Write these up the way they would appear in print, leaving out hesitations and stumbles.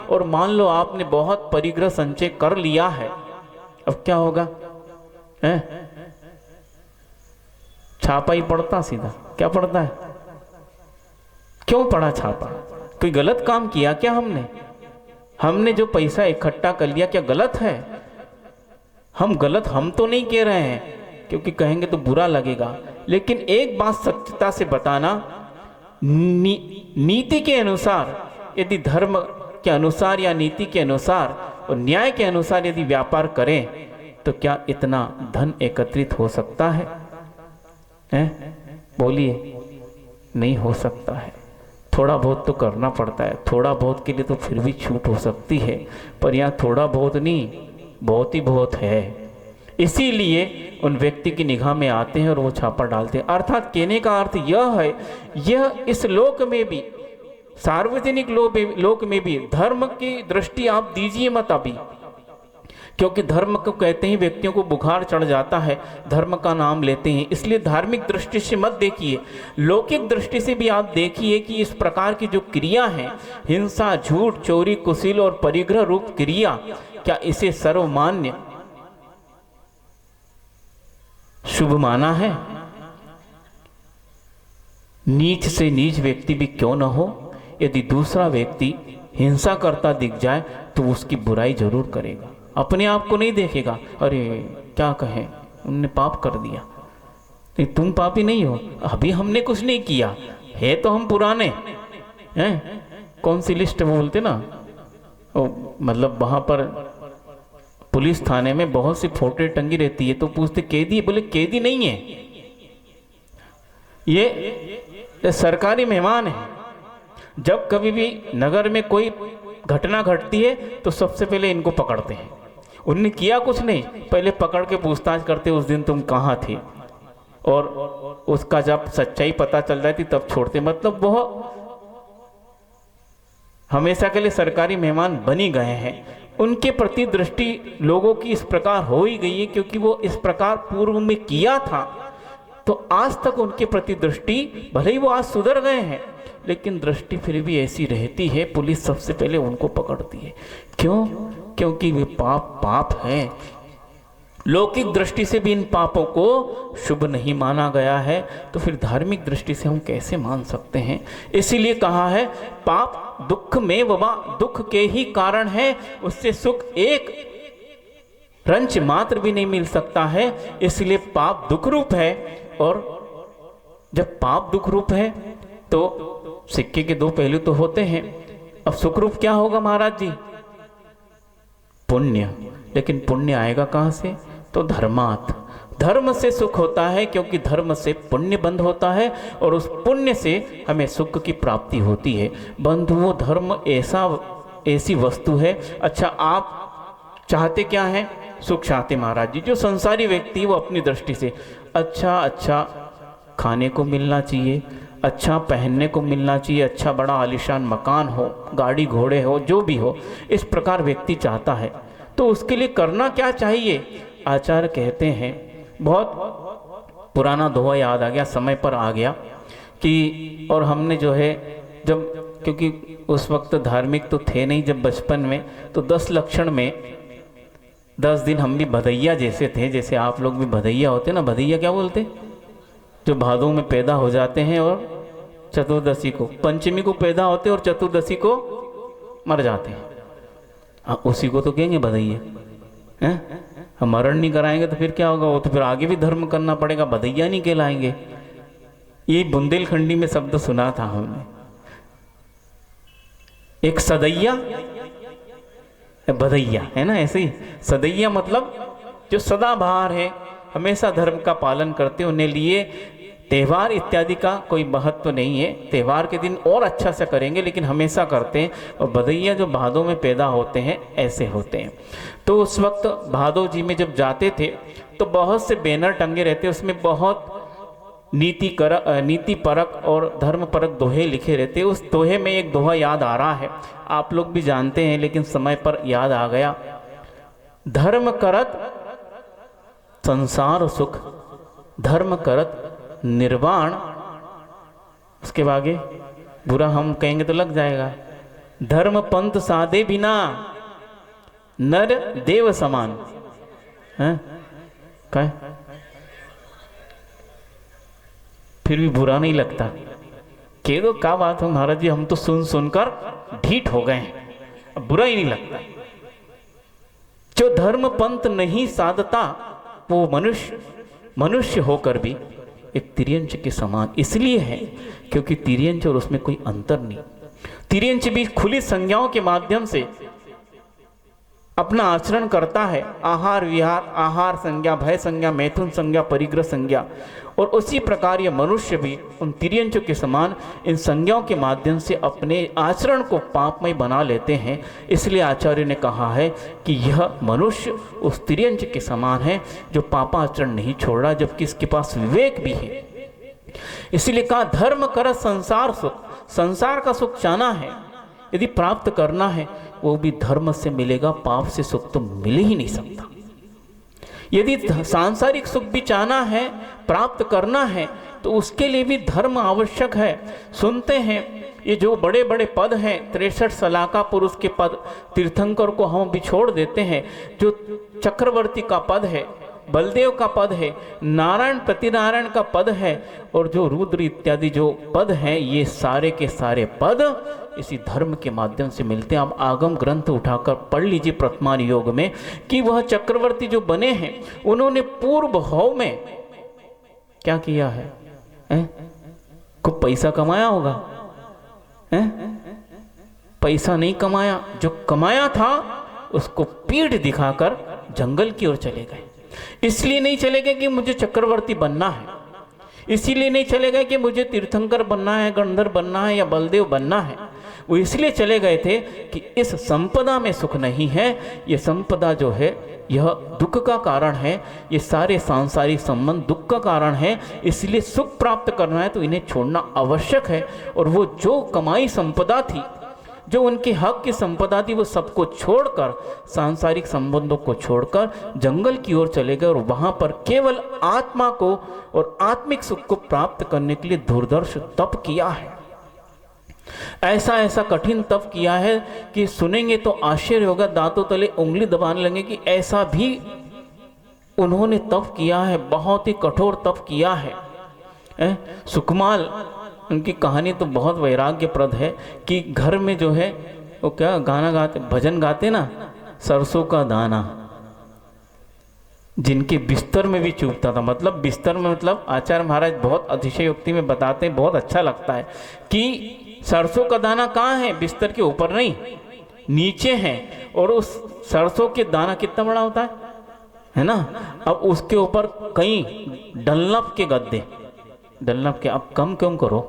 और मान लो आपने बहुत परिग्रह संचय कर लिया है, अब क्या होगा? छापा ही पड़ता सीधा। क्या पड़ता है? क्यों पड़ा छापा? कोई गलत काम किया क्या हमने जो पैसा इकट्ठा कर लिया क्या गलत है? हम तो नहीं कह रहे हैं, क्योंकि कहेंगे तो बुरा लगेगा, लेकिन एक बात सत्यता से बताना, नीति के अनुसार यदि धर्म के अनुसार या नीति के अनुसार और न्याय के अनुसार यदि व्यापार करें तो क्या इतना धन एकत्रित हो सकता है? बोलिए, नहीं हो सकता है। थोड़ा बहुत तो करना पड़ता है, थोड़ा बहुत के लिए तो फिर भी छूट हो सकती है, पर यहाँ थोड़ा बहुत नहीं, बहुत ही बहुत है। इसीलिए उन व्यक्ति की निगाह में आते हैं और वो छापा डालते हैं। अर्थात कहने का अर्थ यह है, यह इस लोक में भी, सार्वजनिक लोक में भी धर्म की दृष्टि आप दीजिए मत अभी, क्योंकि धर्म को कहते ही व्यक्तियों को बुखार चढ़ जाता है, धर्म का नाम लेते हैं, इसलिए धार्मिक दृष्टि से मत देखिए, लौकिक दृष्टि से भी आप देखिए कि इस प्रकार की जो क्रिया है, हिंसा, झूठ, चोरी, कुशील और परिग्रह रूप क्रिया, क्या इसे सर्वमान्य शुभ माना है? नीच से नीच व्यक्ति भी क्यों न हो, यदि दूसरा व्यक्ति हिंसा करता दिख जाए तो उसकी बुराई जरूर करेगा, अपने आप को नहीं देखेगा, अरे क्या कहें उनने पाप कर दिया। नहीं, तुम पापी नहीं हो, अभी हमने कुछ नहीं किया है, तो हम पुराने हैं। कौन सी लिस्ट बोलते ना, मतलब वहां पर पुलिस थाने में बहुत सी फोटो टंगी रहती है, तो पूछते कैदी, बोले कैदी नहीं है, ये सरकारी मेहमान है। जब कभी भी नगर में कोई घटना घटती है तो सबसे पहले इनको पकड़ते हैं, उनने किया कुछ नहीं, पहले पकड़ के पूछताछ करते उस दिन तुम कहाँ थे, और उसका जब सच्चाई पता चल जाती तब छोड़ते। मतलब वह हमेशा के लिए सरकारी मेहमान बनी गए हैं। उनके प्रति दृष्टि लोगों की इस प्रकार हो ही गई है, क्योंकि वो इस प्रकार पूर्व में किया था, तो आज तक उनके प्रति दृष्टि, भले ही वो आज सुधर गए हैं, लेकिन दृष्टि फिर भी ऐसी रहती है, पुलिस सबसे पहले उनको पकड़ती है। क्यों? क्योंकि वे पाप है। लौकिक दृष्टि से भी इन पापों को शुभ नहीं माना गया है, तो फिर धार्मिक दृष्टि से हम कैसे मान सकते हैं? इसीलिए कहा है पाप दुख में वबा, दुख के ही कारण है, उससे सुख एक रंच मात्र भी नहीं मिल सकता है। इसलिए पाप दुख रूप है, और जब पाप दुख रूप है तो सिक्के के दो पहलू तो होते हैं। अब सुख रूप क्या होगा महाराज जी? पुण्य। लेकिन पुण्य आएगा कहां से? तो धर्मात्, धर्म से सुख होता है, क्योंकि धर्म से पुण्य बंध होता है, और उस पुण्य से हमें सुख की प्राप्ति होती है। बंधुओं, धर्म ऐसी वस्तु है। अच्छा, आप चाहते क्या है? सुख चाहते महाराज जी। जो संसारी व्यक्ति वो अपनी दृष्टि से अच्छा खाने को मिलना चाहिए, अच्छा पहनने को मिलना चाहिए, अच्छा बड़ा आलीशान मकान हो, गाड़ी घोड़े हो, जो भी हो, इस प्रकार व्यक्ति चाहता है। तो उसके लिए करना क्या चाहिए? आचार्य कहते हैं, बहुत पुराना दोहा याद आ गया, समय पर आ गया कि, और हमने जो है जब, क्योंकि उस वक्त धार्मिक तो थे नहीं जब बचपन में, तो 10 लक्षण में 10 दिन हम भी भदैया जैसे थे, जैसे आप लोग भी भदैया होते ना। भदैया क्या बोलते? जो भादों में पैदा हो जाते हैं और चतुर्दशी को, पंचमी को पैदा होते और चतुर्दशी को मर जाते हैं। हाँ, उसी को तो कहेंगे भदैया हैं। हम मरण नहीं कराएंगे तो फिर क्या होगा? वो तो फिर आगे भी धर्म करना पड़ेगा, भदैया नहीं कहलाएंगे। ये बुंदेलखंडी में शब्द सुना था हमने, एक सदैया भदैया, है ना? ऐसे ही सदैया मतलब जो सदाबहार है, हमेशा धर्म का पालन करते, उन्हें लिए त्यौहार इत्यादि का कोई महत्व नहीं है। त्यौहार के दिन और अच्छा से करेंगे, लेकिन हमेशा करते हैं। और भदैया जो भादों में पैदा होते हैं, ऐसे होते हैं। तो उस वक्त भादो जी में जब जाते थे तो बहुत से बैनर टंगे रहते, उसमें बहुत नीति परक और धर्म परक दोहे लिखे रहते। उस दोहे में एक दोहा याद आ रहा है, आप लोग भी जानते हैं, लेकिन समय पर याद आ गया। धर्म करत संसार सुख, धर्म करत निर्वाण। उसके आगे बुरा हम कहेंगे तो लग जाएगा, धर्म पंथ साधे बिना नर देव समान है। क्या फिर भी बुरा नहीं लगता? कह दो क्या बात है महाराज जी, हम तो सुन सुनकर ढीठ हो गए हैं, अब बुरा ही नहीं लगता। जो धर्म पंथ नहीं साधता वो मनुष्य होकर भी एक तिर्यंच के समान इसलिए है क्योंकि तिर्यंच और उसमें कोई अंतर नहीं। तिर्यंच भी खुली संज्ञाओं के माध्यम से अपना आचरण करता है, आहार विहार, आहार संज्ञा, भय संज्ञा, मैथुन संज्ञा, परिग्रह संज्ञा, और उसी प्रकार ये मनुष्य भी उन तिर्यंचों के समान इन संज्ञाओं के माध्यम से अपने आचरण को पापमय बना लेते हैं। इसलिए आचार्य ने कहा है कि यह मनुष्य उस तिर्यंच के समान है जो पापाचरण नहीं छोड़ रहा, जबकि इसके पास विवेक भी है। इसलिए कहा धर्म कर संसार सुख, संसार का सुख चाहना है यदि प्राप्त करना है वो भी धर्म से मिलेगा, पाप से सुख तो मिल ही नहीं सकता। यदि सांसारिक सुख भी चाहना है, प्राप्त करना है, तो उसके लिए भी धर्म आवश्यक है। सुनते हैं ये जो बड़े बड़े पद हैं, 63 सलाका पुरुष के पद, तीर्थंकर को हम भी छोड़ देते हैं। जो चक्रवर्ती का पद है, बलदेव का पद है, नारायण प्रतिनारायण का पद है, और जो रुद्र इत्यादि जो पद हैं, ये सारे के सारे पद इसी धर्म के माध्यम से मिलते हैं। आप आगम ग्रंथ उठाकर पढ़ लीजिए प्रथमान योग में कि वह चक्रवर्ती जो बने हैं उन्होंने पूर्व भाव में क्या किया है, खूब पैसा कमाया होगा, पैसा नहीं कमाया, जो कमाया था उसको पीठ दिखाकर जंगल की ओर चले गए। इसलिए नहीं चले गए कि मुझे चक्रवर्ती बनना है, इसीलिए नहीं चले गए कि मुझे तीर्थंकर बनना है, गंधर्व बनना है या बलदेव बनना है। वो इसलिए चले गए थे कि इस संपदा में सुख नहीं है, ये संपदा जो है यह दुख का कारण है, ये सारे सांसारिक संबंध दुख का कारण है। इसलिए सुख प्राप्त करना है तो इन्हें छोड़ना आवश्यक है। और वो जो कमाई संपदा थी, जो उनके हक की संपदा थी, वो सबको छोड़कर, सांसारिक संबंधों को छोड़कर जंगल की ओर चले गए और वहां पर केवल आत्मा को और आत्मिक सुख को प्राप्त करने के लिए दुर्धर्ष तप किया है। ऐसा कठिन तप किया है कि सुनेंगे तो आश्चर्य होगा, दांतों तले उंगली दबाने लगेंगे कि ऐसा भी उन्होंने तप किया है, बहुत ही कठोर तप किया है। सुकमाल, उनकी कहानी तो बहुत वैराग्यप्रद है कि घर में जो है वो क्या गाना गाते, भजन गाते ना, सरसों का दाना जिनके बिस्तर में भी चुभता था। मतलब बिस्तर में, मतलब आचार्य महाराज बहुत अतिशयोक्ति में बताते हैं, बहुत अच्छा लगता है कि सरसों का दाना कहाँ है, बिस्तर के ऊपर नहीं, नीचे है। और उस सरसों के दाना कितना बड़ा होता है ना। अब उसके ऊपर कई डंलप के गद्दे, डंलप के, अब कम क्यों करो,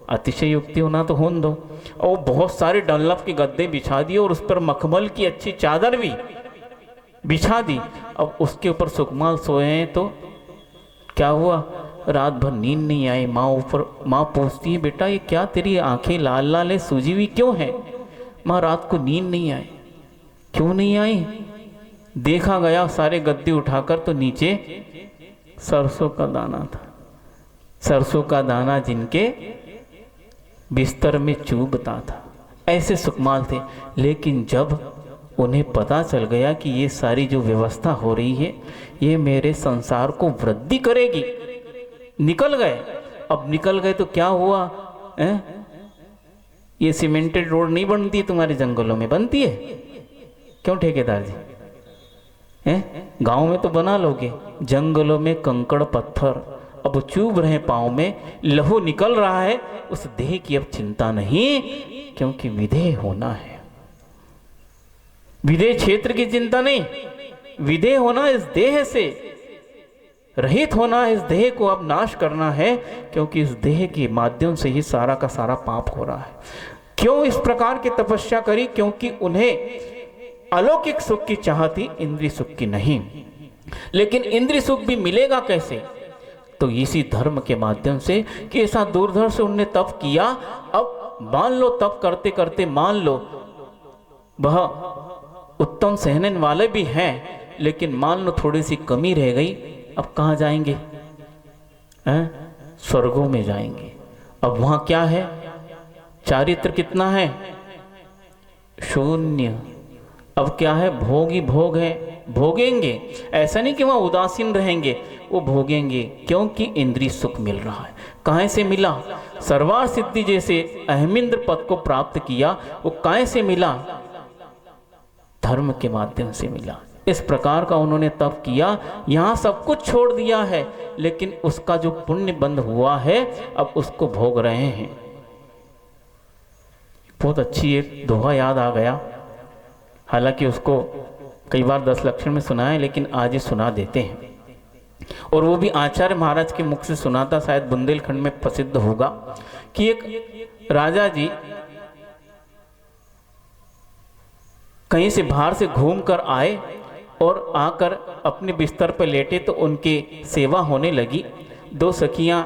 अतिशयोक्ति होना तो होने दो। और बहुत सारे डंलप के गद्दे बिछा दिए और उस पर मखमल की अच्छी चादर भी बिछा दी। अब उसके ऊपर सुकमाल सोए हैं तो क्या हुआ, रात भर नींद नहीं आई। माँ पूछती है, बेटा ये क्या तेरी आंखें लाल लाल है, सूजी हुई क्यों है? माँ रात को नींद नहीं आई। क्यों नहीं आई? देखा गया सारे गद्दे उठाकर तो नीचे सरसों का दाना था। सरसों का दाना जिनके बिस्तर में चुभता था, ऐसे सुकमाल थे। लेकिन जब उन्हें पता चल गया कि ये सारी जो व्यवस्था हो रही है ये मेरे संसार को वृद्धि करेगी, निकल गए। अब निकल गए तो क्या हुआ, ये सीमेंटेड रोड नहीं बनती तुम्हारे जंगलों में, बनती है क्यों ठेकेदार जी? गांव में तो बना लोगे, जंगलों में कंकड़ पत्थर अब चुभ रहे, पाँव में लहू निकल रहा है। उस देह की अब चिंता नहीं, क्योंकि विधेय होना है। विधेय क्षेत्र की चिंता नहीं, विधेय होना, इस देह से रहित होना, इस देह को अब नाश करना है, क्योंकि इस देह के माध्यम से ही सारा का सारा पाप हो रहा है। क्यों इस प्रकार की तपस्या करी? क्योंकि उन्हें अलौकिक सुख की चाह थी, इंद्रिय सुख की नहीं। लेकिन इंद्रिय सुख भी मिलेगा कैसे? तो इसी धर्म के माध्यम से कि ऐसा दूरधर से उन्होंने तप किया। अब मान लो तप करते करते, मान लो वह उत्तम सहने वाले भी हैं, लेकिन मान लो थोड़ी सी कमी रह गई, अब कहाँ जाएंगे? स्वर्गों में जाएंगे। अब वहाँ क्या है? चारित्र कितना है? शून्य। अब क्या है, भोग ही भोग है, भोगेंगे। ऐसा नहीं कि वहाँ उदासीन रहेंगे, वो भोगेंगे, क्योंकि इंद्रिय सुख मिल रहा है। कहाँ से मिला? सर्वार सिद्धि जैसे अहमिंद्र पद को प्राप्त किया, वो कहाँ से मिला? धर्म के माध्यम से मिला। इस प्रकार का उन्होंने तप किया, यहाँ सब कुछ छोड़ दिया है, लेकिन उसका जो पुण्य बंध हुआ है अब उसको भोग रहे हैं। बहुत अच्छी एक दोहा याद आ गया, हालांकि उसको कई बार 10 लक्षण में सुना है, लेकिन आज ही सुना देते हैं। और वो भी आचार्य महाराज के मुख से सुना था, शायद बुंदेलखंड में प्रसिद्ध होगा, कि एक राजा जी कहीं से बाहर से घूम कर आए और आकर अपने बिस्तर पर लेटे तो उनकी सेवा होने लगी। 2 सखियां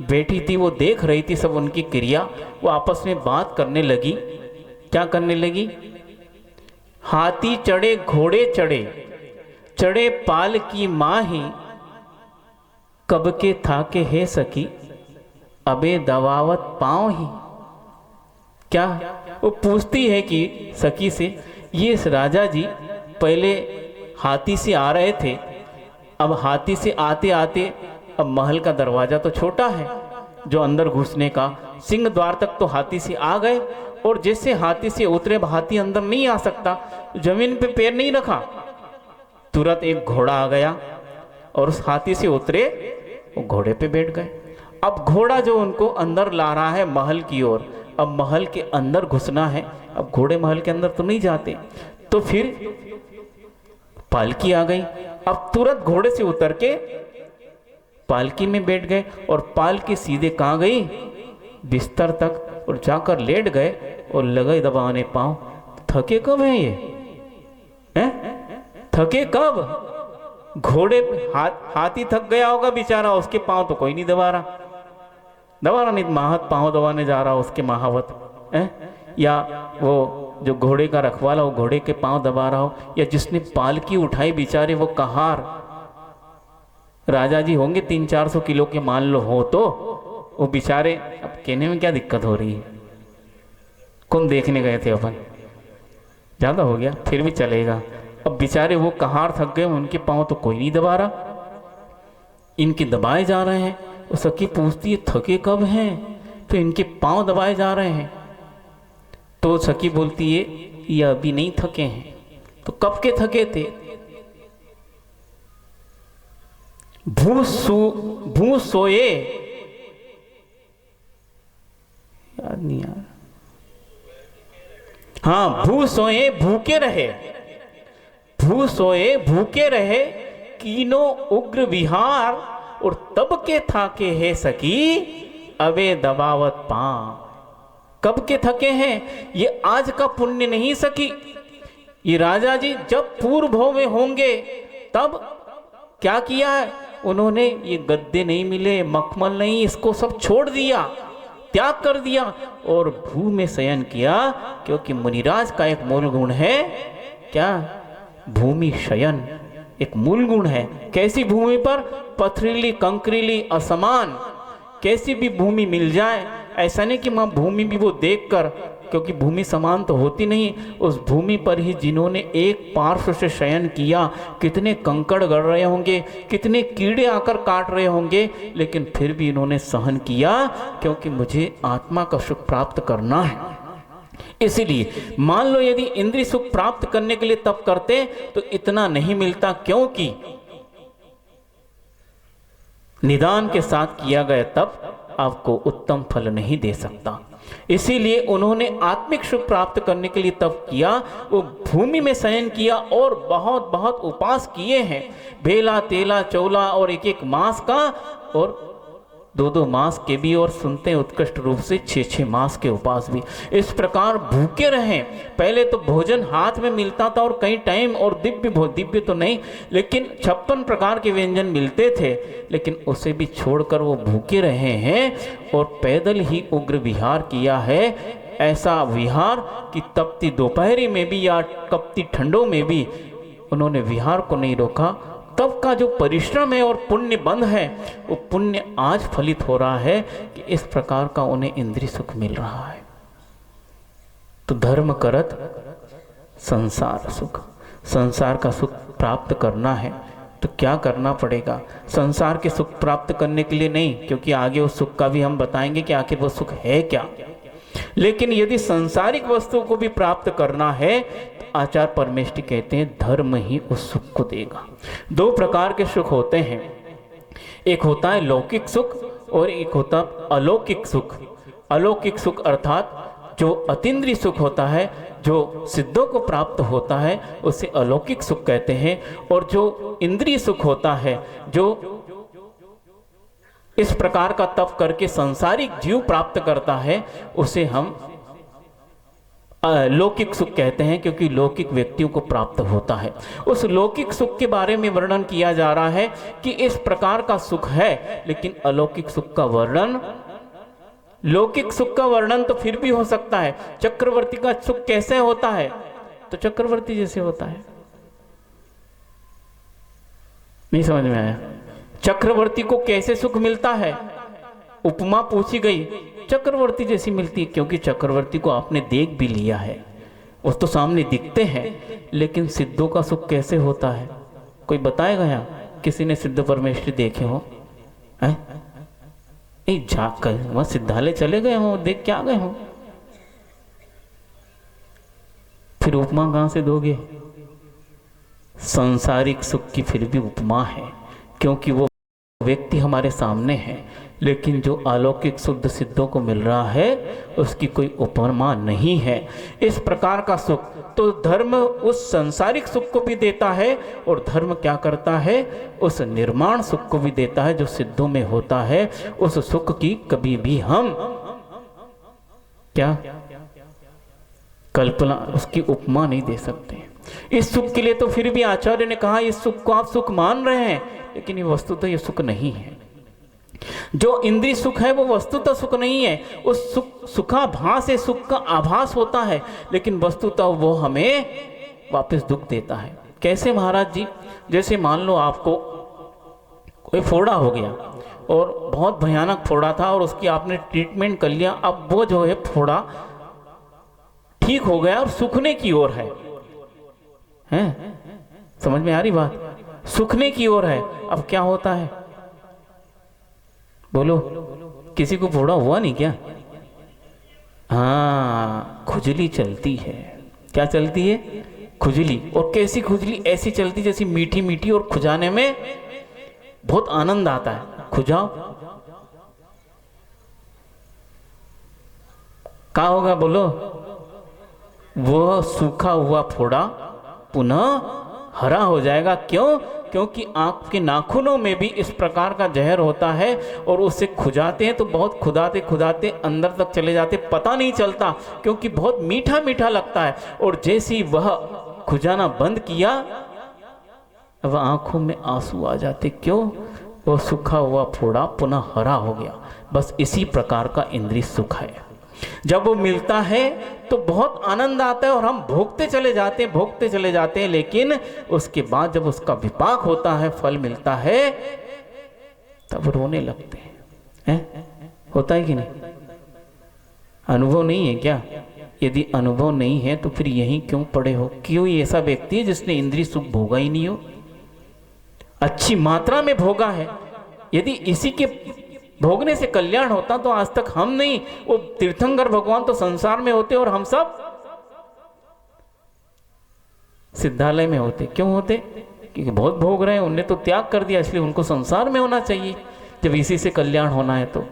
बैठी थी, वो देख रही थी सब उनकी क्रिया। वो आपस में बात करने लगी। क्या करने लगी? हाथी चढ़े घोड़े चढ़े, चढ़े पाल की माही, कब के थाके है सखी, अबे दबावत पाँव ही। क्या वो पूछती है कि सखी से, ये राजा जी पहले हाथी से आ रहे थे, अब हाथी से आते आते अब महल का दरवाज़ा तो छोटा है जो अंदर घुसने का, सिंह द्वार तक तो हाथी से आ गए, और जैसे हाथी से उतरे हाथी अंदर नहीं आ सकता, जमीन पे पैर नहीं रखा, तुरंत एक घोड़ा आ गया और उस हाथी से उतरे, वो घोड़े पे बैठ गए। अब घोड़ा जो उनको अंदर ला रहा है महल की ओर, अब महल के अंदर घुसना है, अब घोड़े महल के अंदर तो नहीं जाते, तो फिर पालकी आ गई। अब तुरंत घोड़े से उतर के पालकी में बैठ गए, और पालकी सीधे कहाँ गई? बिस्तर तक, और जाकर लेट गए और लगे दबाने पाँव। थके कब हैं ये? थके कब? घोड़े हाथी थक गया होगा बेचारा, उसके पाँव तो कोई नहीं दबा रहा नहीं, महावत पाँव दबाने जा रहा उसके महावत, या वो जो घोड़े का रखवाला वो घोड़े के पाँव दबा रहा हो, या जिसने पालकी उठाई बेचारे वो कहार राजा जी होंगे 300-400 किलो के मान लो हो, तो वो बेचारे, अब कहने में क्या दिक्कत हो रही है, कौन देखने गए थे अपन, ज़्यादा हो गया, फिर भी चलेगा। अब बेचारे वो कहार थक गए, उनके पाँव तो कोई नहीं दबा रहा, इनके दबाए जा रहे हैं। वो सखी पूछती है थके कब हैं? तो इनके पाँव दबाए जा रहे हैं। तो सखी बोलती है ये अभी नहीं थके हैं। तो कब के थके थे? भू सोए, याद नहीं यार, हाँ, भू सोए भूखे रहे, भू सोए भूखे रहे, कीनो उग्र विहार, और तब के थाके है सकी, अबे दबावत पां। कब के थके हैं? ये आज का पुण्य नहीं सकी। ये राजा जी जब पूर्व भव में होंगे तब क्या किया है उन्होंने? ये गद्दे नहीं मिले, मखमल नहीं, इसको सब छोड़ दिया, त्याग कर दिया और भू में शयन किया, क्योंकि मुनिराज का एक मूल गुण है क्या? भूमि शयन एक मूल गुण है। कैसी भूमि पर? पथरीली, कंकरीली, असमान, कैसी भी भूमि मिल जाए, ऐसा नहीं कि माँ भूमि भी वो देखकर, क्योंकि भूमि समान तो होती नहीं, उस भूमि पर ही जिन्होंने एक पार्श्व से शयन किया, कितने कंकड़ गड़ रहे होंगे, कितने कीड़े आकर काट रहे होंगे, लेकिन फिर भी इन्होंने सहन किया, क्योंकि मुझे आत्मा का सुख प्राप्त करना है। इसीलिए मान लो यदि इंद्रिय सुख प्राप्त करने के लिए तप करते तो इतना नहीं मिलता, क्योंकि निदान के साथ किया गया तप आपको उत्तम फल नहीं दे सकता। इसीलिए उन्होंने आत्मिक सुख प्राप्त करने के लिए तप किया, वो भूमि में शयन किया और बहुत बहुत उपास किए हैं, बेला तेला चौला और एक एक मास का, और 2-2 मास के भी, और सुनते हैं उत्कृष्ट रूप से 6-6 मास के उपास भी। इस प्रकार भूखे रहें। पहले तो भोजन हाथ में मिलता था और कई टाइम, और दिव्य तो नहीं, लेकिन 56 प्रकार के व्यंजन मिलते थे, लेकिन उसे भी छोड़कर वो भूखे रहे हैं और पैदल ही उग्र विहार किया है। ऐसा विहार कि तपती दोपहरी में भी या कपती ठंडों में भी उन्होंने विहार को नहीं रोका। तब का जो परिश्रम है और पुण्य बंध है, वो पुण्य आज फलित हो रहा है कि इस प्रकार का उन्हें इंद्रिय सुख मिल रहा है। तो धर्म करत संसार सुख। संसार का सुख प्राप्त करना है तो क्या करना पड़ेगा? संसार के सुख प्राप्त करने के लिए नहीं, क्योंकि आगे उस सुख का भी हम बताएंगे कि आखिर वो सुख है क्या। लेकिन यदि सांसारिक वस्तुओं को भी प्राप्त करना है तो आचार्य परमेष्ठी कहते हैं धर्म ही उस सुख को देगा। दो प्रकार के सुख होते हैं, एक होता है लौकिक सुख और एक होता है अलौकिक सुख। अलौकिक सुख अर्थात जो अतीन्द्रिय सुख होता है, जो सिद्धों को प्राप्त होता है, उसे अलौकिक सुख कहते हैं। और जो इंद्रिय सुख होता है, जो इस प्रकार का तप करके सांसारिक जीव प्राप्त करता है, उसे हम लौकिक सुख कहते हैं, क्योंकि लौकिक व्यक्तियों को प्राप्त होता है। उस लौकिक सुख के बारे में वर्णन किया जा रहा है कि इस प्रकार का सुख है, लेकिन अलौकिक सुख का वर्णन, लौकिक सुख का वर्णन तो फिर भी हो सकता है। चक्रवर्ती का सुख कैसे होता है? तो चक्रवर्ती जैसे होता है। नहीं समझ में आया? चक्रवर्ती को कैसे सुख मिलता है? उपमा पूछी गई, चक्रवर्ती जैसी मिलती है, क्योंकि चक्रवर्ती को आपने देख भी लिया है, वो तो सामने दिखते हैं। लेकिन सिद्धों का सुख कैसे होता है? कोई बताएगा? यहाँ किसी ने सिद्ध परमेश्वरी देखे हो? नहीं, जाकर वहां सिद्धालय चले गए हो, देख के आ गए हो, फिर उपमा कहां से दोगे? सांसारिक सुख की फिर भी उपमा है, क्योंकि वो व्यक्ति हमारे सामने है। लेकिन जो अलौकिक शुद्ध सिद्धों को मिल रहा है, उसकी कोई उपमा नहीं है। इस प्रकार का सुख तो धर्म उस सांसारिक सुख को भी देता है, और धर्म क्या करता है? उस निर्माण सुख को भी देता है जो सिद्धों में होता है। उस सुख की कभी भी हम क्या कल्पना, उसकी उपमा नहीं दे सकते। इस सुख के लिए तो फिर भी आचार्य ने कहा इस सुख को आप सुख मान रहे हैं, लेकिन ये वस्तुतः ये सुख नहीं है। जो इंद्रिय सुख है वो वस्तुतः सुख नहीं है। उस सुखाभास है, सुख का आभास होता है, लेकिन वस्तुतः वो हमें वापस दुख देता है। कैसे महाराज जी? जैसे मान लो आपको कोई फोड़ा हो गया और बहुत भयानक फोड़ा था, और उसकी आपने ट्रीटमेंट कर लिया, अब वो जो है फोड़ा ठीक हो गया और सूखने की ओर है। समझ में आ रही बात? सूखने की ओर है। अब क्या होता है? बोलो, किसी को फोड़ा हुआ नहीं क्या? हाँ, खुजली चलती है। क्या चलती है? खुजली। और कैसी खुजली? ऐसी चलती जैसी मीठी मीठी, और खुजाने में बहुत आनंद आता है। खुजाओ, क्या होगा? बोलो। वो सूखा हुआ फोड़ा पुनः हरा हो जाएगा। क्यों? क्योंकि आंख के नाखूनों में भी इस प्रकार का जहर होता है, और उससे खुजाते हैं तो बहुत खुदाते खुदाते अंदर तक चले जाते, पता नहीं चलता, क्योंकि बहुत मीठा मीठा लगता है। और जैसे ही वह खुजाना बंद किया, वह आंखों में आंसू आ जाते। क्यों? वो सूखा हुआ फोड़ा पुनः हरा हो गया। बस इसी प्रकार का इंद्रिय सुख है। जब वो मिलता है तो बहुत आनंद आता है, और हम भोगते चले जाते हैं, भोगते चले जाते हैं। लेकिन उसके बाद जब उसका विपाक होता है, फल मिलता है, तब रोने लगते हैं। होता है कि नहीं? अनुभव नहीं है क्या? यदि अनुभव नहीं है तो फिर यहीं क्यों पड़े हो? क्यों ऐसा व्यक्ति है जिसने इंद्रिय सुख भोगा ही नहीं हो, अच्छी मात्रा में भोगा है। यदि इसी के भोगने से कल्याण होता तो आज तक हम नहीं, वो तीर्थंकर भगवान तो संसार में होते और हम सब सिद्धालय में होते। क्यों होते? क्योंकि बहुत भोग रहे हैं, उनने तो त्याग कर दिया, इसलिए उनको संसार में होना चाहिए। जब इसी से कल्याण होना है तो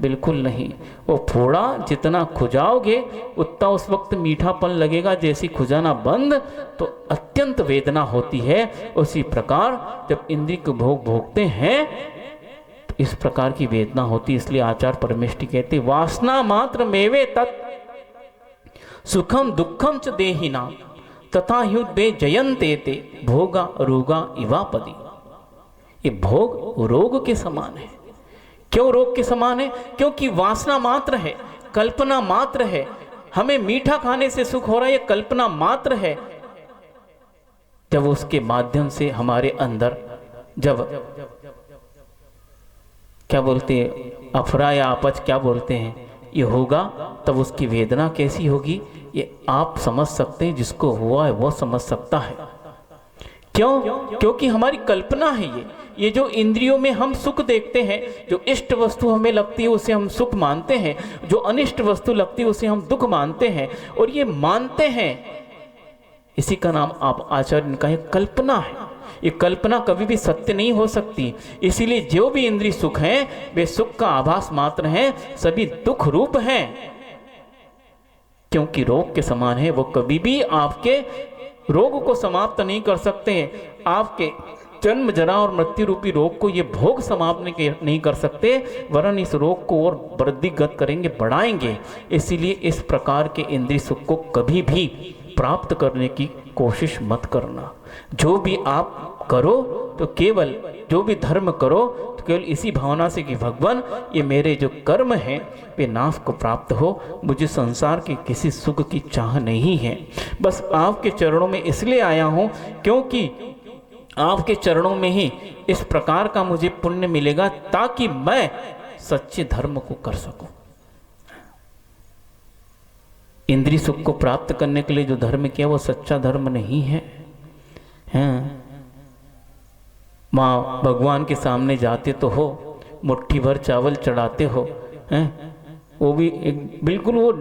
बिल्कुल नहीं। वो फोड़ा जितना खुजाओगे उतना उस वक्त मीठापन लगेगा, जैसी खुजाना बंद तो अत्यंत वेदना होती है। उसी प्रकार जब इंद्रिय को भोग भोगते हैं इस प्रकार की वेदना होती। इसलिए आचार्य परमेष्ठी कहते वासना मात्र मेवे तत् सुखम दुखम च देहिना तथा युद्धे जयन्ते ते भोगा रोगा इवापदी। ये भोग रोग के समान है। क्यों रोग के समान है? क्योंकि वासना मात्र है, कल्पना मात्र है। हमें मीठा खाने से सुख हो रहा है, ये कल्पना मात्र है। जब उसके माध्यम से हमारे अंदर जब क्या बोलते हैं, अफरा या अपच क्या बोलते हैं, ये होगा, तब उसकी वेदना कैसी होगी? ये आप समझ सकते हैं, जिसको हुआ है वो समझ सकता है। क्यों? क्योंकि हमारी कल्पना है ये जो इंद्रियों में हम सुख देखते हैं, जो इष्ट वस्तु हमें लगती है उसे हम सुख मानते हैं, जो अनिष्ट वस्तु लगती है उसे हम दुख मानते हैं, और ये मानते हैं, इसी का नाम आप आचार्य ने कहा है कल्पना है। ये कल्पना कभी भी सत्य नहीं हो सकती। इसीलिए जो भी इंद्रिय सुख हैं वे सुख का आभास मात्र हैं, सभी दुख रूप हैं, क्योंकि रोग के समान है। वो कभी भी आपके रोग को समाप्त नहीं कर सकते हैं। आपके जन्म जरा और मृत्यु रूपी रोग को ये भोग समाप्त नहीं कर सकते, वरन इस रोग को और वृद्धिगत करेंगे, बढ़ाएंगे। इसीलिए इस प्रकार के इंद्रिय सुख को कभी भी प्राप्त करने की कोशिश मत करना। जो भी आप करो तो केवल, जो भी धर्म करो तो केवल इसी भावना से कि भगवान ये मेरे जो कर्म हैं वे नाश को प्राप्त हो, मुझे संसार के किसी सुख की चाह नहीं है। बस आपके चरणों में इसलिए आया हूँ क्योंकि आपके चरणों में ही इस प्रकार का मुझे पुण्य मिलेगा, ताकि मैं सच्चे धर्म को कर सकूं। इंद्रिय सुख को प्राप्त करने के लिए जो धर्म किया वो सच्चा धर्म नहीं है। हैं? माँ भगवान के सामने जाते तो हो, मुट्ठी भर चावल चढ़ाते हो, हैं? वो भी एक बिल्कुल वो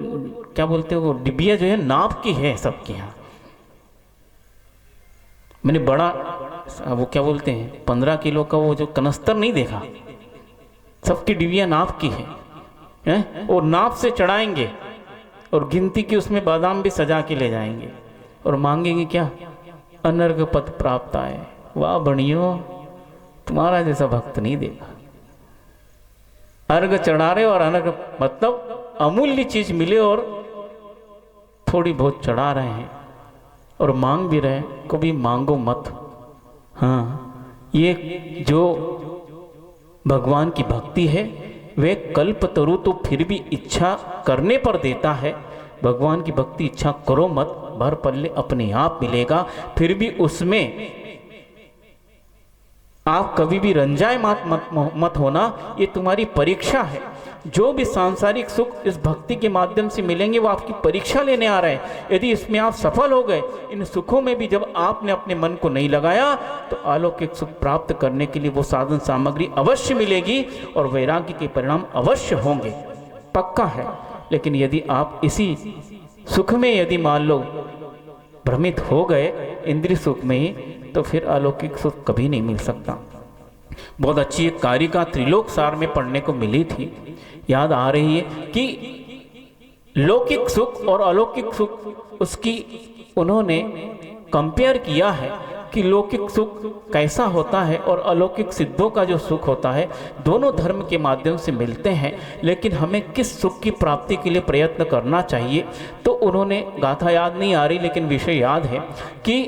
क्या बोलते हो, डिबिया जो है नाप की है सबके यहाँ। मैंने बड़ा वो क्या बोलते हैं 15 किलो का वो जो कनस्तर नहीं देखा, सबकी डिबिया नाप की है, और नाप से चढ़ाएंगे और गिनती की उसमें बादाम भी सजा के ले जाएंगे और मांगेंगे क्या, अनर्घ पद प्राप्त आए। वाह बणियो, तुम्हारा जैसा भक्त नहीं देखा। अर्घ चढ़ा रहे और अनर्घ मतलब अमूल्य चीज मिले और थोड़ी बहुत चढ़ा रहे हैं और मांग भी रहे, कभी मांगो मत। हाँ, ये जो भगवान की भक्ति है वे कल्प तरु तो फिर भी इच्छा करने पर देता है। भगवान की भक्ति इच्छा करो मत, भर पल्ले अपने आप मिलेगा। फिर भी उसमें आप कभी भी रंजाए मत होना, ये तुम्हारी परीक्षा है। जो भी सांसारिक सुख इस भक्ति के माध्यम से मिलेंगे वो आपकी परीक्षा लेने आ रहे हैं। यदि इसमें आप सफल हो गए, इन सुखों में भी जब आपने अपने मन को नहीं लगाया, तो अलौकिक सुख प्राप्त करने के लिए वो साधन सामग्री अवश्य मिलेगी और वैराग्य के परिणाम अवश्य होंगे, पक्का है। लेकिन यदि आप इसी सुख में यदि मान लो भ्रमित हो गए इंद्रिय सुख में ही, तो फिर अलौकिक सुख कभी नहीं मिल सकता। बहुत अच्छी एक कारिका त्रिलोक सार में पढ़ने को मिली थी, याद आ रही है कि लौकिक सुख और अलौकिक सुख उसकी उन्होंने कंपेयर किया है कि लौकिक सुख कैसा होता है और अलौकिक सिद्धों का जो सुख होता है, दोनों धर्म के माध्यम से मिलते हैं। लेकिन हमें किस सुख की प्राप्ति के लिए प्रयत्न करना चाहिए, तो उन्होंने गाथा याद नहीं आ रही लेकिन विषय याद है कि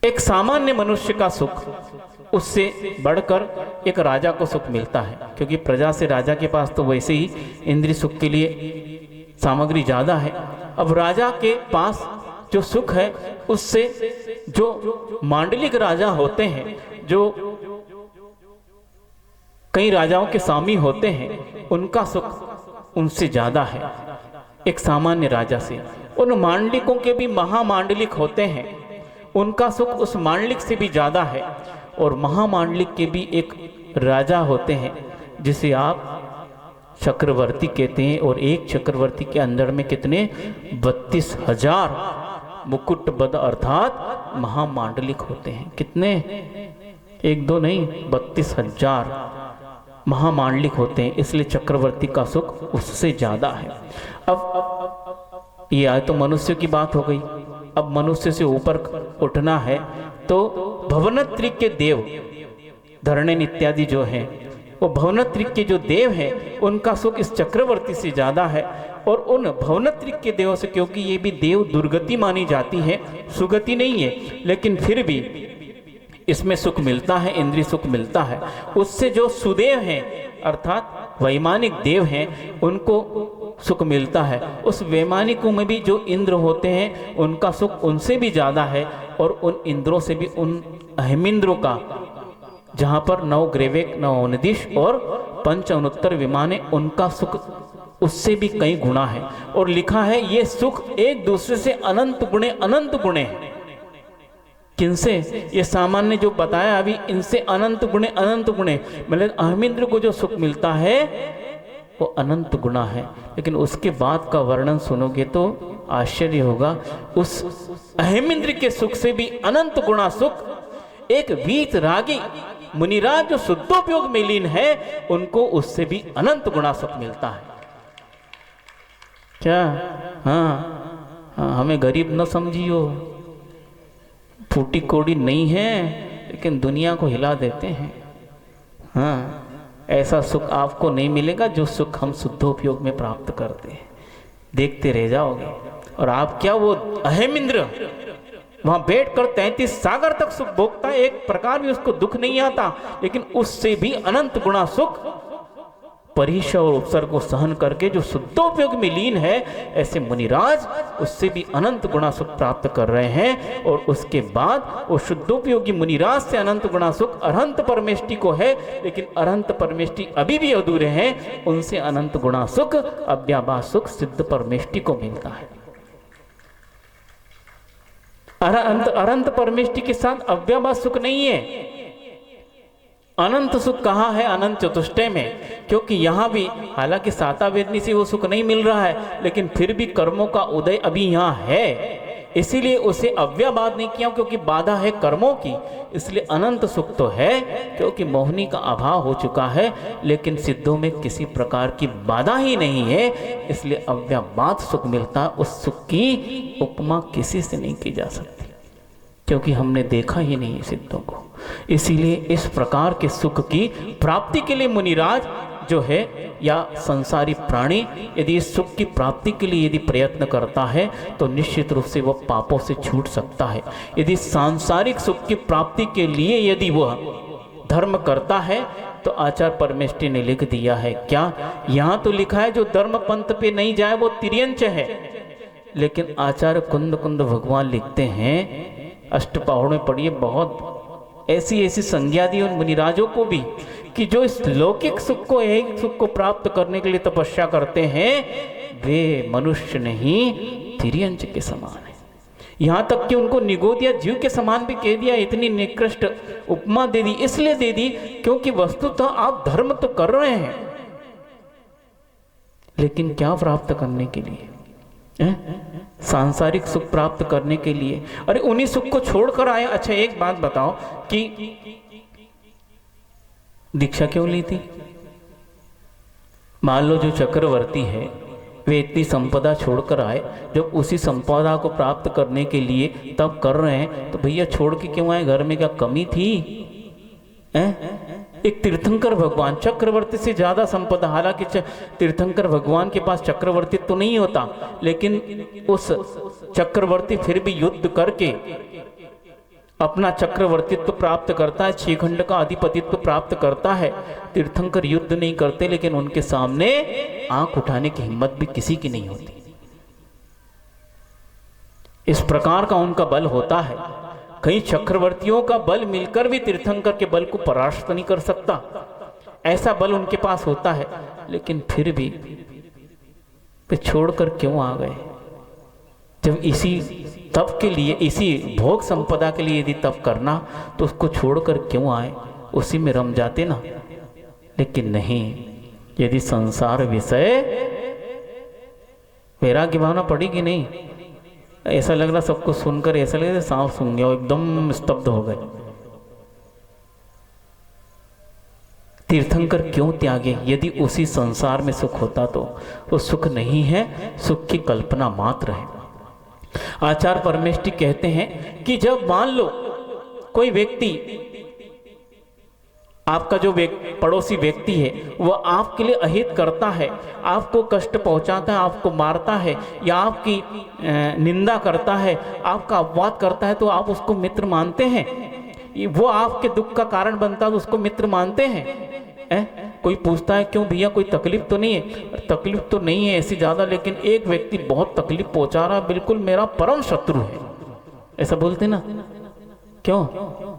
एक सामान्य मनुष्य का सुख उससे बढ़कर एक राजा को सुख मिलता है, क्योंकि प्रजा से राजा के पास तो वैसे ही इंद्रिय सुख के लिए सामग्री ज़्यादा है। अब राजा के पास जो सुख है उससे जो मांडलिक राजा होते हैं, जो कई राजाओं के स्वामी होते हैं, उनका सुख उनसे ज़्यादा है एक सामान्य राजा से। उन मांडलिकों के भी महामांडलिक होते हैं, उनका सुख उस मांडलिक से भी ज़्यादा है। और महामांडलिक के भी एक राजा होते हैं जिसे आप चक्रवर्ती कहते हैं, और एक चक्रवर्ती के अंदर में कितने 32,000 मुकुटबद्ध अर्थात महामांडलिक होते हैं। कितने, एक दो नहीं, 32,000 महामांडलिक होते हैं, इसलिए चक्रवर्ती का सुख उससे ज़्यादा है। अब ये आए तो मनुष्य की बात हो गई। अब मनुष्य से ऊपर उठना है तो भवनत्री के देव धरणेन इत्यादि जो हैं, वो भवनत्री के जो देव हैं उनका सुख इस चक्रवर्ती से ज़्यादा है। और उन भवनत्री के देवों से, क्योंकि ये भी देव दुर्गति मानी जाती है, सुगति नहीं है, लेकिन फिर भी इसमें सुख मिलता है, इंद्रिय सुख मिलता है। उससे जो सुदेव हैं अर्थात वैमानिक देव हैं, उनको सुख मिलता है। उस वैमानिकों में भी जो इंद्र होते हैं उनका सुख उनसे भी ज़्यादा है, और उन इंद्रों से भी उन अहमिंद्रों का, जहाँ पर 9 ग्रेवेक 9 निदिश और 5 अनुत्तर विमान है, उनका सुख उससे भी कई गुना है। और लिखा है ये सुख एक दूसरे से अनंत गुणे हैं। किनसे? ये सामान्य जो बताया अभी, इनसे अनंत गुणे मतलब अहमिंद्र को जो सुख मिलता है वो अनंत गुना है। लेकिन उसके बाद का वर्णन सुनोगे तो आश्चर्य होगा। उस अहमिंद्र के सुख से भी अनंत गुणा सुख एक वीत रागी मुनिराज जो शुद्धोपयोग में लीन है, उनको उससे भी अनंत गुणा सुख मिलता है। क्या? हाँ, हमें गरीब न समझियो, फूटी कोड़ी नहीं है, लेकिन दुनिया को हिला देते हैं। हाँ, ऐसा सुख आपको नहीं मिलेगा जो सुख हम शुद्धोपयोग में प्राप्त करते हैं। देखते रह जाओगे। और आप क्या, वो अहमिंद्र वहां बैठकर 33 सागर तक सुख भोगता है, एक प्रकार भी उसको दुख नहीं आता, लेकिन उससे भी अनंत गुणा सुख परीक्ष और उपसर्ग को सहन करके जो शुद्धोपयोग में लीन है, ऐसे मुनिराज उससे भी अनंत गुणा सुख प्राप्त कर रहे हैं। और उसके बाद वो शुद्धोपयोगी मुनिराज से अनंत गुणा सुख अरहंत परमेष्टि को है, लेकिन अरहंत परमेष्टि अभी भी अधूरे हैं, उनसे अनंत गुणा सुख अव्याभास सुख सिद्ध परमेष्टि को मिलता है। अरहंत परमेष्टि के साथ अव्याभास सुख नहीं है। अनंत सुख कहाँ है? अनंत चतुष्टय में। क्योंकि यहाँ भी हालांकि साता वेदनी से वो सुख नहीं मिल रहा है, लेकिन फिर भी कर्मों का उदय अभी यहाँ है, इसीलिए उसे अव्याबाद नहीं किया, क्योंकि बाधा है कर्मों की। इसलिए अनंत सुख तो है, क्योंकि मोहिनी का अभाव हो चुका है, लेकिन सिद्धों में किसी प्रकार की बाधा ही नहीं है, इसलिए अव्याबाद सुख मिलता। उस सुख की उपमा किसी से नहीं की जा सकती, क्योंकि हमने देखा ही नहीं सिद्धों को। इसीलिए इस प्रकार के सुख की प्राप्ति के लिए मुनिराज जो है या संसारी प्राणी यदि इस सुख की प्राप्ति के लिए यदि प्रयत्न करता है तो निश्चित रूप से वह पापों से छूट सकता है। यदि सांसारिक सुख की प्राप्ति के लिए यदि वह धर्म करता है तो आचार्य परमेष्टि ने लिख दिया है क्या? यहाँ तो लिखा है जो धर्म पंथ पे नहीं जाए वो तिर्यंच है, लेकिन आचार्य कुंद भगवान लिखते हैं, अष्टपहड़ में पढ़िए, बहुत ऐसी संज्ञा दी उन मुनिराजों को भी कि जो इस लौकिक सुख को, एक सुख को प्राप्त करने के लिए तपस्या करते हैं, वे मनुष्य नहीं तिर्यंच के समान है। यहाँ तक कि उनको निगोदिया जीव के समान भी कह दिया। इतनी निकृष्ट उपमा दे दी, इसलिए दे दी क्योंकि वस्तुतः आप धर्म तो कर रहे हैं, लेकिन क्या प्राप्त करने के लिए? सांसारिक सुख प्राप्त करने के लिए। अरे उन्हीं सुख को छोड़कर आए। अच्छा एक बात बताओ कि दीक्षा क्यों ली थी? मान लो जो चक्रवर्ती है वे इतनी संपदा छोड़कर आए, जब उसी संपदा को प्राप्त करने के लिए तब कर रहे हैं, तो भैया छोड़ के क्यों आए? घर में क्या कमी थी? एक तीर्थंकर भगवान, चक्रवर्ती से ज्यादा संपदा। हालांकि तीर्थंकर भगवान के पास चक्रवर्ती तो नहीं होता, लेकिन उस चक्रवर्ती फिर भी युद्ध करके अपना चक्रवर्तित्व प्राप्त करता है, 6 खंड का अधिपतित्व प्राप्त करता है। तीर्थंकर युद्ध नहीं करते, लेकिन उनके सामने आंख उठाने की हिम्मत भी किसी की नहीं होती। इस प्रकार का उनका बल होता है। कई चक्रवर्तियों का बल मिलकर भी तीर्थंकर के बल को परास्त नहीं कर सकता, ऐसा बल उनके पास होता है। लेकिन फिर भी वे छोड़कर क्यों आ गए? जब इसी तप के लिए, इसी भोग संपदा के लिए यदि तप करना, तो उसको छोड़कर क्यों आए? उसी में रम जाते ना। लेकिन नहीं, यदि संसार विषय वैराग्य भावना पड़ेगी नहीं। ऐसा लग रहा सबको सुनकर, ऐसा लग रहा सांप सुन गया, एकदम स्तब्ध हो गए। तीर्थंकर क्यों त्यागे? यदि उसी संसार में सुख होता तो वो सुख नहीं है, सुख की कल्पना मात्र है। आचार्य परमेष्टि कहते हैं कि जब मान लो कोई व्यक्ति, आपका जो पड़ोसी व्यक्ति है वह आपके लिए अहित करता है, आपको कष्ट पहुंचाता है, आपको मारता है या आपकी निंदा करता है, आपका अपवाद करता है, तो आप उसको मित्र मानते हैं? वो आपके दुख का कारण बनता है तो उसको मित्र मानते हैं? कोई पूछता है क्यों भैया, कोई तकलीफ तो नहीं है? तकलीफ तो नहीं है ऐसी ज़्यादा, लेकिन एक व्यक्ति बहुत तकलीफ पहुंचा रहा, बिल्कुल मेरा परम शत्रु है, ऐसा बोलते ना। क्यों?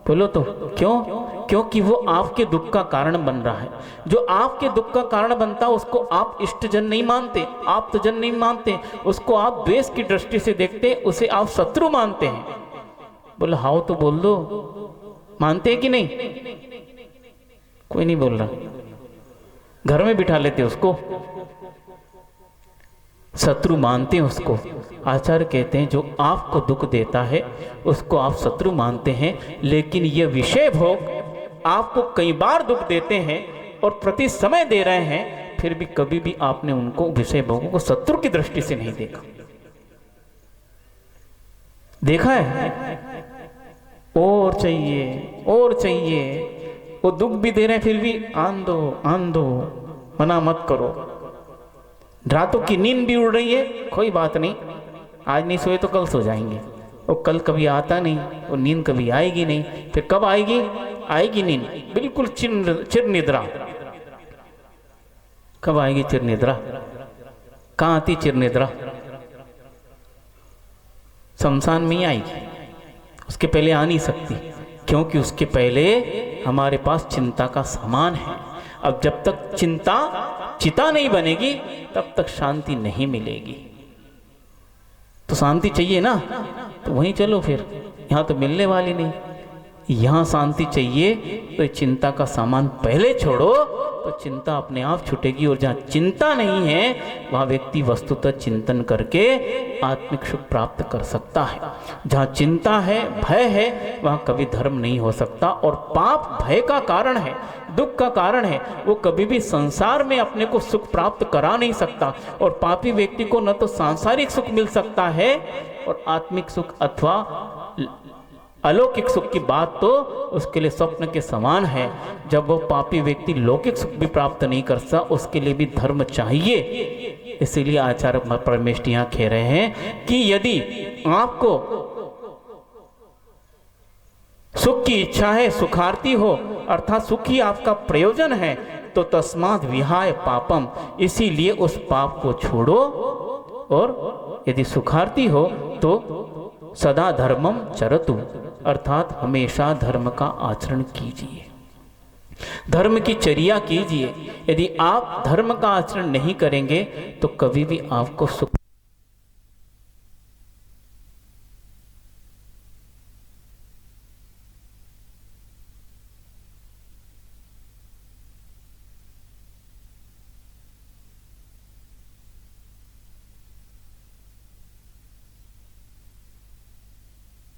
बोलो तो क्यों? क्योंकि वो आपके दुख का कारण बन रहा है। जो आपके दुख का कारण बनता है उसको आप इष्टजन नहीं मानते, आप तो जन नहीं मानते, उसको आप द्वेष की दृष्टि से देखते, उसे आप शत्रु मानते हैं। बोलो हाउ तो बोल दो, मानते हैं कि नहीं? कोई नहीं बोल रहा। घर में बिठा लेते उसको, शत्रु मानते हैं उसको। आचार्य कहते हैं जो आपको दुख देता है उसको आप शत्रु मानते हैं, लेकिन ये विषय भोग आपको कई बार दुख देते हैं और प्रति समय दे रहे हैं, फिर भी कभी भी आपने उनको विषय भोगों को शत्रु की दृष्टि से नहीं देखा। देखा है? और चाहिए और चाहिए, वो दुख भी दे रहे हैं फिर भी आन दो, मना मत करो। रातों की नींद भी उड़ रही है, कोई बात नहीं, आज नहीं सोए तो कल सो जाएंगे। वो कल कभी आता नहीं, वो नींद कभी आएगी नहीं। फिर कब आएगी? आएगी नींद बिल्कुल चिर निद्रा। कब आएगी चिर निद्रा? कहाँ आती चिर निद्रा? शमशान में ही आएगी, उसके पहले आ नहीं सकती, क्योंकि उसके पहले हमारे पास चिंता का सामान है। अब जब तक चिता नहीं बनेगी तब तक शांति नहीं मिलेगी। तो शांति चाहिए ना, तो वहीं चलो फिर, यहाँ तो मिलने वाली नहीं। यहाँ शांति चाहिए तो चिंता का सामान पहले छोड़ो, तो चिंता अपने आप छूटेगी। और जहाँ चिंता नहीं है वहाँ व्यक्ति वस्तुतः चिंतन करके आत्मिक सुख प्राप्त कर सकता है। जहाँ चिंता है, भय है, वहाँ कभी धर्म नहीं हो सकता। और पाप भय का कारण है, दुख का कारण है, वो कभी भी संसार में अपने को सुख प्राप्त करा नहीं सकता। और पापी व्यक्ति को न तो सांसारिक सुख मिल सकता है और आत्मिक सुख अथवा अलौकिक सुख की बात तो उसके लिए स्वप्न के समान है। जब वो पापी व्यक्ति लौकिक सुख भी प्राप्त नहीं कर सकता, उसके लिए भी धर्म चाहिए। इसीलिए आचार्य परमेष्ठी यहाँ कह रहे हैं कि यदि आपको सुख की इच्छा है, सुखार्थी हो, अर्थात सुख ही आपका प्रयोजन है, तो तस्मात् विहाय पापम, इसीलिए उस पाप को छोड़ो। और यदि सुखार्थी हो तो सदा धर्मम चरतु, अर्थात हमेशा धर्म का आचरण कीजिए, धर्म की चर्या कीजिए। यदि आप धर्म का आचरण नहीं करेंगे तो कभी भी आपको सुख